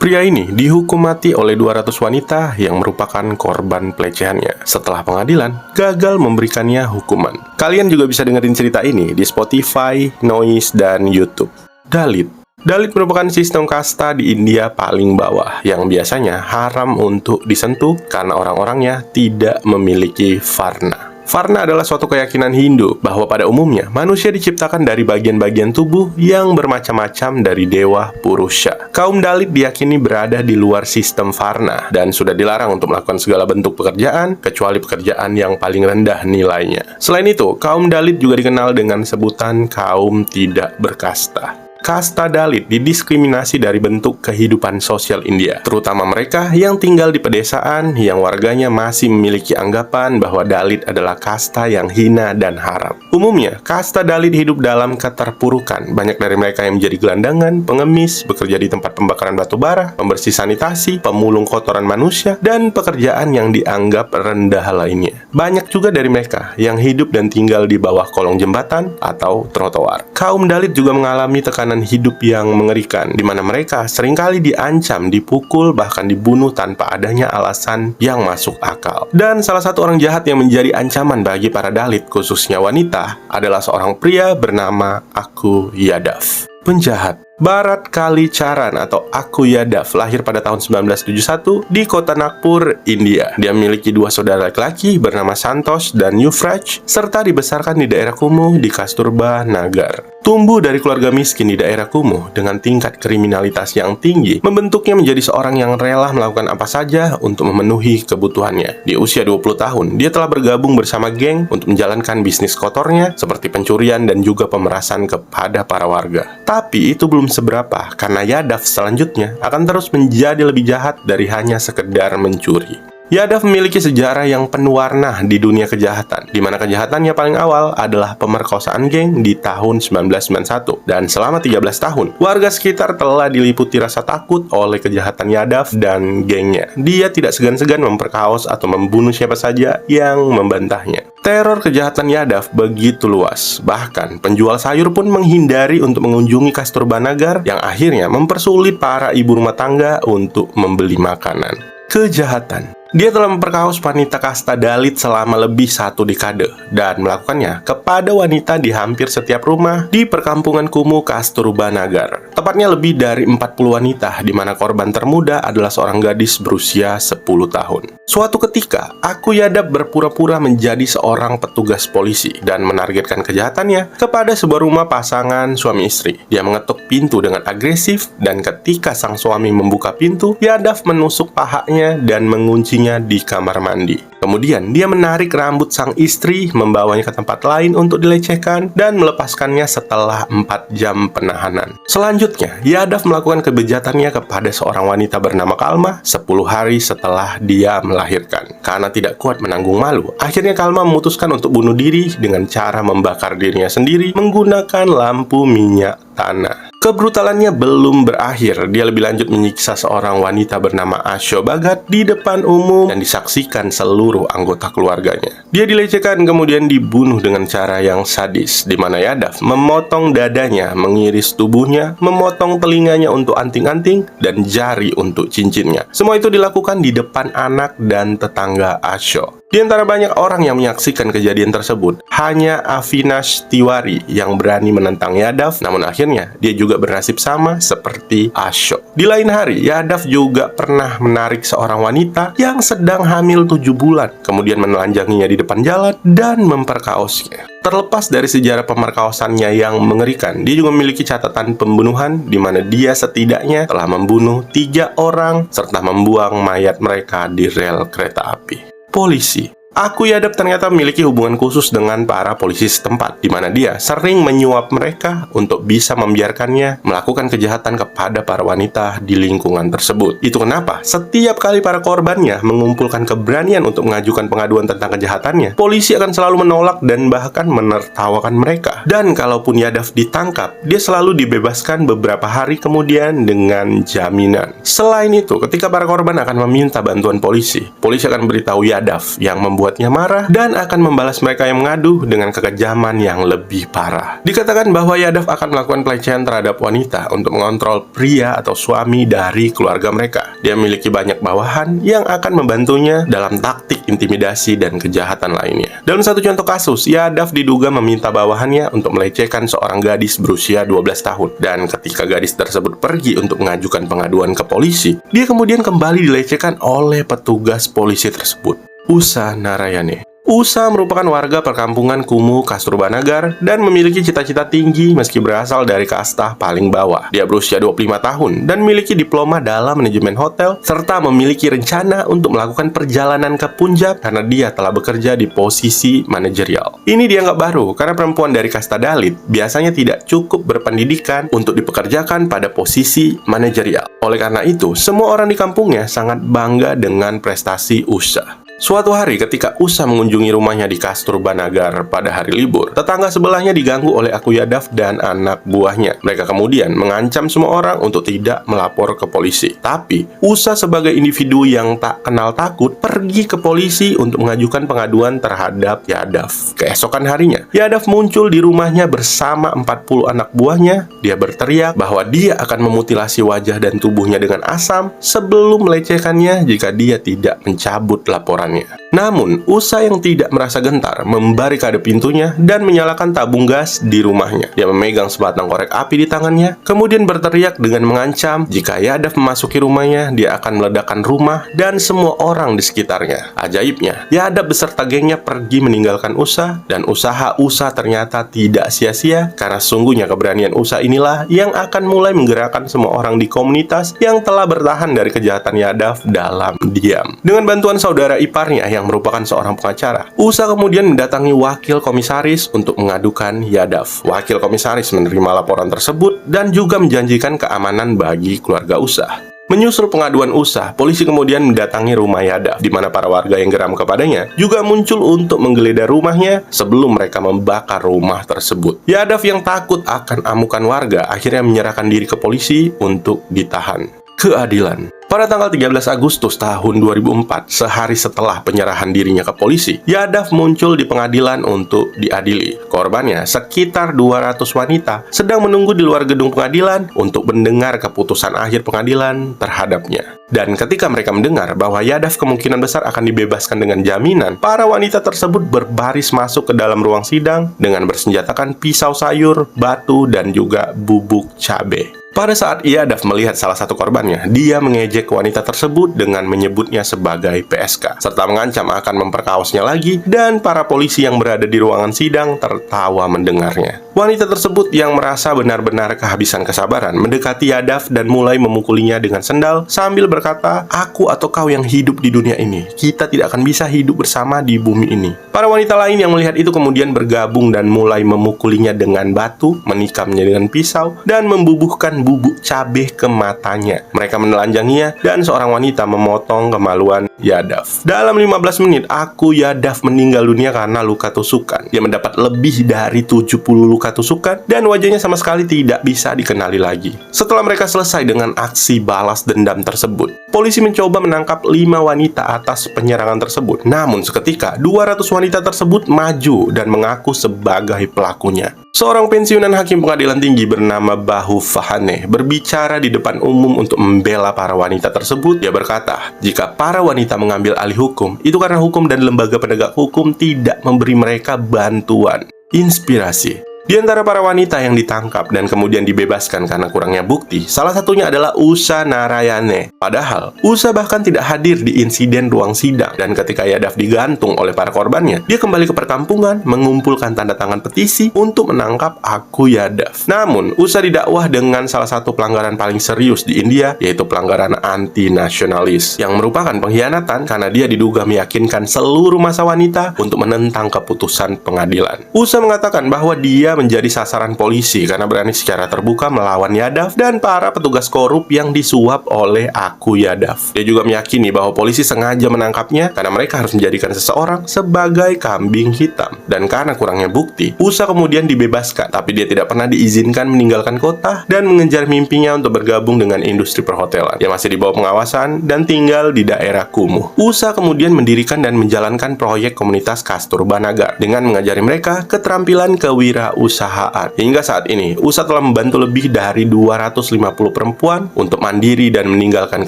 Pria ini dihukum mati oleh 200 wanita yang merupakan korban pelecehannya. Setelah pengadilan gagal memberikannya hukuman. Kalian juga bisa dengerin cerita ini di Spotify, Noise, dan YouTube. Dalit merupakan sistem kasta di India paling bawah yang biasanya haram untuk disentuh karena orang-orangnya tidak memiliki varna. Varna adalah suatu keyakinan Hindu bahwa pada umumnya manusia diciptakan dari bagian-bagian tubuh yang bermacam-macam dari dewa Purusha. Kaum Dalit diyakini berada di luar sistem Varna dan sudah dilarang untuk melakukan segala bentuk pekerjaan kecuali pekerjaan yang paling rendah nilainya. Selain itu, kaum Dalit juga dikenal dengan sebutan kaum tidak berkasta. Kasta Dalit didiskriminasi dari bentuk kehidupan sosial India, terutama mereka yang tinggal di pedesaan yang warganya masih memiliki anggapan bahwa Dalit adalah kasta yang hina dan haram. Umumnya, kasta Dalit hidup dalam keterpurukan. Banyak dari mereka yang menjadi gelandangan, pengemis, bekerja di tempat pembakaran batu bara, pembersih sanitasi, pemulung kotoran manusia, dan pekerjaan yang dianggap rendah lainnya. Banyak juga dari mereka yang hidup dan tinggal di bawah kolong jembatan atau trotoar. Kaum Dalit juga mengalami tekanan hidup yang mengerikan, di mana mereka seringkali diancam, dipukul, bahkan dibunuh tanpa adanya alasan yang masuk akal. Dan salah satu orang jahat yang menjadi ancaman bagi para Dalit, khususnya wanita, adalah seorang pria bernama Aku Yadav. Penjahat Bharat Kali Charan atau Aku Yadav lahir pada tahun 1971 di kota Nagpur, India. Dia memiliki dua saudara laki-laki bernama Santosh dan Yuvraj, serta dibesarkan di daerah kumuh di Kasturba Nagar. Tumbuh dari keluarga miskin di daerah kumuh dengan tingkat kriminalitas yang tinggi, membentuknya menjadi seorang yang rela melakukan apa saja untuk memenuhi kebutuhannya. Di usia 20 tahun, dia telah bergabung bersama geng untuk menjalankan bisnis kotornya seperti pencurian dan juga pemerasan kepada para warga. Tapi itu belum seberapa, karena Yadav selanjutnya akan terus menjadi lebih jahat dari hanya sekedar mencuri. Yadav memiliki sejarah yang penuh warna di dunia kejahatan, di mana kejahatannya paling awal adalah pemerkosaan geng di tahun 1991. Dan selama 13 tahun, warga sekitar telah diliputi rasa takut oleh kejahatan Yadav dan gengnya. Dia tidak segan-segan memperkaos atau membunuh siapa saja yang membantahnya. Teror kejahatan Yadav begitu luas, bahkan penjual sayur pun menghindari untuk mengunjungi Kasturba Nagar yang akhirnya mempersulit para ibu rumah tangga untuk membeli makanan. Kejahatan. Dia telah memperkaos wanita kasta Dalit selama lebih 1 dekade dan melakukannya kepada wanita di hampir setiap rumah di perkampungan kumuh Kasturba Nagar. Tepatnya lebih dari 40 wanita, di mana korban termuda adalah seorang gadis berusia 10 tahun. Suatu ketika, Aku Yadav berpura-pura menjadi seorang petugas polisi dan menargetkan kejahatannya kepada sebuah rumah pasangan suami istri. Dia mengetuk pintu dengan agresif dan ketika sang suami membuka pintu, Yadav menusuk pahanya dan menguncinya di kamar mandi. Kemudian dia menarik rambut sang istri, membawanya ke tempat lain untuk dilecehkan dan melepaskannya setelah 4 jam penahanan. Selanjutnya, Yadav melakukan kebejatannya kepada seorang wanita bernama Kalma 10 hari setelah dia melahirkan. Karena tidak kuat menanggung malu, akhirnya Kalma memutuskan untuk bunuh diri dengan cara membakar dirinya sendiri menggunakan lampu minyak tanah. Kebrutalannya belum berakhir. Dia lebih lanjut menyiksa seorang wanita bernama Asho Bhagat di depan umum dan disaksikan seluruh anggota keluarganya. Dia dilecehkan kemudian dibunuh dengan cara yang sadis, di mana Yadav memotong dadanya, mengiris tubuhnya, memotong telinganya untuk anting-anting dan jari untuk cincinnya. Semua itu dilakukan di depan anak dan tetangga Asho. Di antara banyak orang yang menyaksikan kejadian tersebut, hanya Avinash Tiwari yang berani menentang Yadav, namun akhirnya dia juga bernasib sama seperti Asho. Di lain hari, Yadav juga pernah menarik seorang wanita yang sedang hamil 7 bulan, kemudian menelanjanginya di depan jalan dan memperkaosnya. Terlepas dari sejarah pemerkaosannya yang mengerikan, dia juga memiliki catatan pembunuhan di mana dia setidaknya telah membunuh 3 orang serta membuang mayat mereka di rel kereta api. Polisi. Aku Yadav ternyata memiliki hubungan khusus dengan para polisi setempat, di mana dia sering menyuap mereka untuk bisa membiarkannya melakukan kejahatan kepada para wanita di lingkungan tersebut. Itu kenapa setiap kali para korbannya mengumpulkan keberanian untuk mengajukan pengaduan tentang kejahatannya, polisi akan selalu menolak dan bahkan menertawakan mereka. Dan kalaupun Yadav ditangkap, dia selalu dibebaskan beberapa hari kemudian dengan jaminan. Selain itu, ketika para korban akan meminta bantuan polisi akan beritahu Yadav yang membuat membuatnya marah dan akan membalas mereka yang mengadu dengan kekejaman yang lebih parah. Dikatakan bahwa Yadav akan melakukan pelecehan terhadap wanita untuk mengontrol pria atau suami dari keluarga mereka. Dia memiliki banyak bawahan yang akan membantunya dalam taktik intimidasi dan kejahatan lainnya. Dalam satu contoh kasus, Yadav diduga meminta bawahannya untuk melecehkan seorang gadis berusia 12 tahun. Dan ketika gadis tersebut pergi untuk mengajukan pengaduan ke polisi, dia kemudian kembali dilecehkan oleh petugas polisi tersebut. Usha Narayane. Usha merupakan warga perkampungan kumuh Kasturba-Nagar dan memiliki cita-cita tinggi meski berasal dari kasta paling bawah. Dia berusia 25 tahun dan memiliki diploma dalam manajemen hotel serta memiliki rencana untuk melakukan perjalanan ke Punjab karena dia telah bekerja di posisi manajerial. Ini dianggap baru karena perempuan dari kasta Dalit biasanya tidak cukup berpendidikan untuk dipekerjakan pada posisi manajerial. Oleh karena itu, semua orang di kampungnya sangat bangga dengan prestasi Usha. Suatu hari ketika Usha mengunjungi rumahnya di Kasturba-Nagar pada hari libur, tetangga sebelahnya diganggu oleh Aku Yadav dan anak buahnya. Mereka kemudian mengancam semua orang untuk tidak melapor ke polisi. Tapi, Usha sebagai individu yang tak kenal takut pergi ke polisi untuk mengajukan pengaduan terhadap Yadav. Keesokan harinya, Yadav muncul di rumahnya bersama 40 anak buahnya. Dia berteriak bahwa dia akan memutilasi wajah dan tubuhnya dengan asam sebelum melecehkannya jika dia tidak mencabut laporan. Namun, Usha yang tidak merasa gentar membarikade pintunya dan menyalakan tabung gas di rumahnya. Dia memegang sebatang korek api di tangannya, kemudian berteriak dengan mengancam jika Yadav memasuki rumahnya, dia akan meledakkan rumah dan semua orang di sekitarnya. Ajaibnya, Yadav beserta gengnya pergi meninggalkan Usha, dan usaha Usha ternyata tidak sia-sia karena sungguhnya keberanian Usha inilah yang akan mulai menggerakkan semua orang di komunitas yang telah bertahan dari kejahatan Yadav dalam diam. Dengan bantuan saudara iparnya yang merupakan seorang pengacara, Usha kemudian mendatangi wakil komisaris untuk mengadukan Yadav. Wakil komisaris menerima laporan tersebut dan juga menjanjikan keamanan bagi keluarga Usha. Menyusul pengaduan Usha, polisi kemudian mendatangi rumah Yadav, di mana para warga yang geram kepadanya juga muncul untuk menggeledah rumahnya sebelum mereka membakar rumah tersebut. Yadav yang takut akan amukan warga akhirnya menyerahkan diri ke polisi untuk ditahan. Keadilan. Pada tanggal 13 Agustus tahun 2004, sehari setelah penyerahan dirinya ke polisi, Yadav muncul di pengadilan untuk diadili. Korbannya, sekitar 200 wanita, sedang menunggu di luar gedung pengadilan untuk mendengar keputusan akhir pengadilan terhadapnya. Dan ketika mereka mendengar bahwa Yadav kemungkinan besar akan dibebaskan dengan jaminan, para wanita tersebut berbaris masuk ke dalam ruang sidang dengan bersenjatakan pisau sayur, batu, dan juga bubuk cabai. Pada saat Yadav melihat salah satu korbannya, dia mengejek wanita tersebut dengan menyebutnya sebagai PSK, serta mengancam akan memperkawasnya lagi, dan para polisi yang berada di ruangan sidang tertawa mendengarnya. Wanita tersebut yang merasa benar-benar kehabisan kesabaran mendekati Yadav dan mulai memukulinya dengan sendal sambil berkata, "Aku atau kau yang hidup di dunia ini, kita tidak akan bisa hidup bersama di bumi ini." Para wanita lain yang melihat itu kemudian bergabung dan mulai memukulinya dengan batu, menikamnya dengan pisau, dan membubuhkan bubuk cabai ke matanya. Mereka menelanjanginya dan seorang wanita memotong kemaluan Yadav. Dalam 15 menit, Aku Yadav meninggal dunia karena luka tusukan. Dia mendapat lebih dari 70 luka tusukan dan wajahnya sama sekali tidak bisa dikenali lagi. Setelah mereka selesai dengan aksi balas dendam tersebut, polisi mencoba menangkap 5 wanita atas penyerangan tersebut. Namun seketika, 200 wanita tersebut maju dan mengaku sebagai pelakunya. Seorang pensiunan hakim pengadilan tinggi bernama Bahu Fahane berbicara di depan umum untuk membela para wanita tersebut. Dia berkata, jika para wanita mengambil alih hukum, itu karena hukum dan lembaga penegak hukum tidak memberi mereka bantuan. Inspirasi. Di antara para wanita yang ditangkap dan kemudian dibebaskan karena kurangnya bukti, salah satunya adalah Usha Narayane. Padahal, Usha bahkan tidak hadir di insiden ruang sidang, dan ketika Yadav digantung oleh para korbannya, dia kembali ke perkampungan mengumpulkan tanda tangan petisi untuk menangkap Aku Yadav. Namun, Usha didakwah dengan salah satu pelanggaran paling serius di India, yaitu pelanggaran anti-nasionalis, yang merupakan pengkhianatan karena dia diduga meyakinkan seluruh massa wanita untuk menentang keputusan pengadilan. Usha mengatakan bahwa dia juga menjadi sasaran polisi karena berani secara terbuka melawan Yadav dan para petugas korup yang disuap oleh Aku Yadav. Dia juga meyakini bahwa polisi sengaja menangkapnya karena mereka harus menjadikan seseorang sebagai kambing hitam. Dan karena kurangnya bukti, Usa kemudian dibebaskan, tapi dia tidak pernah diizinkan meninggalkan kota dan mengejar mimpinya untuk bergabung dengan industri perhotelan yang masih di bawah pengawasan dan tinggal di daerah kumuh. Usa kemudian mendirikan dan menjalankan proyek komunitas Kasturba Nagar dengan mengajari mereka keterampilan kewirausahaan. Hingga saat ini, Usa telah membantu lebih dari 250 perempuan untuk mandiri dan meninggalkan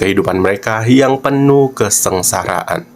kehidupan mereka yang penuh kesengsaraan.